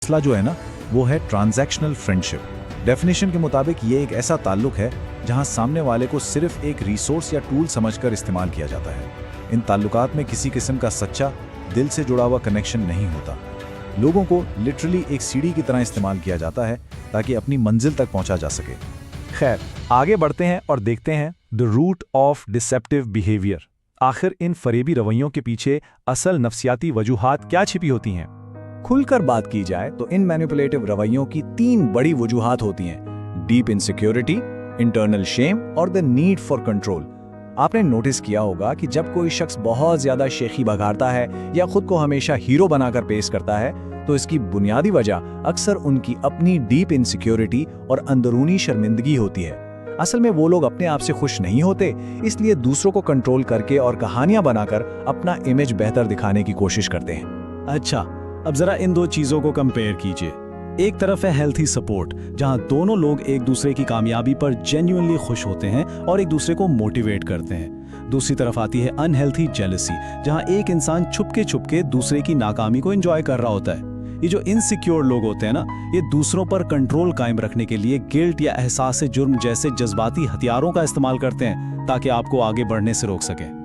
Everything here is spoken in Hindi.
मसला जो है ना वो है ट्रांजैक्शनल फ्रेंडशिप। डेफिनेशन के मुताबिक ये एक ऐसा ताल्लुक है जहां सामने वाले को सिर्फ एक रिसोर्स या टूल समझकर इस्तेमाल किया जाता है। इन ताल्लुकात में किसी किस्म का सच्चा दिल से जुड़ा हुआ कनेक्शन नहीं होता। लोगों को लिटरली एक सीढ़ी की तरह इस्तेमाल किया जाता है ताकि अपनी मंजिल तक पहुंचा जा सके। खैर, आगे बढ़ते हैं और देखते हैं the root of deceptive behaviour. आखिर इन फरेबी रवैयों के पीछे असल नफ्सियाती वजूहात क्या छिपी होती हैं? खुलकर बात की जाए तो इन मैनिपुलेटिव रवैयों की 3 बड़ी वजूहात होती हैं: डीप इनसिक्योरिटी, इंटरनल शेम और द नीड फॉर कंट्रोल। आपने नोटिस किया होगा कि जब कोई शख्स बहुत ज्यादा शेखी बघाड़ता है या खुद को हमेशा हीरो बनाकर पेश करता है तो इसकी बुनियादी वजह अक्सर उनकी अपनी डीप इनसिक्योरिटी और अंदरूनी शर्मिंदगी होती है। असल में वो लोग अपने आप से खुश नहीं होते, इसलिए दूसरों को कंट्रोल करके और कहानियां बनाकर अपना इमेज बेहतर दिखाने की कोशिश करते हैं। अच्छा, अब जरा इन 2 चीजों को कंपेयर कीजिए। एक तरफ है हेल्थी सपोर्ट, जहां दोनों लोग एक दूसरे की कामयाबी पर जेन्युइनली खुश होते हैं और एक दूसरे को मोटिवेट करते हैं। दूसरी तरफ आती है अनहेल्थी जेलसी, जहां एक इंसान छुपके दूसरे की नाकामी को एंजॉय कर रहा होता है। ये जो इनसिक्योर लोग होते हैं ना, ये दूसरों पर कंट्रोल कायम रखने के लिए गिल्ट या एहसास जुर्म जैसे जज्बाती हथियारों का इस्तेमाल करते हैं ताकि आपको आगे बढ़ने से रोक सकें।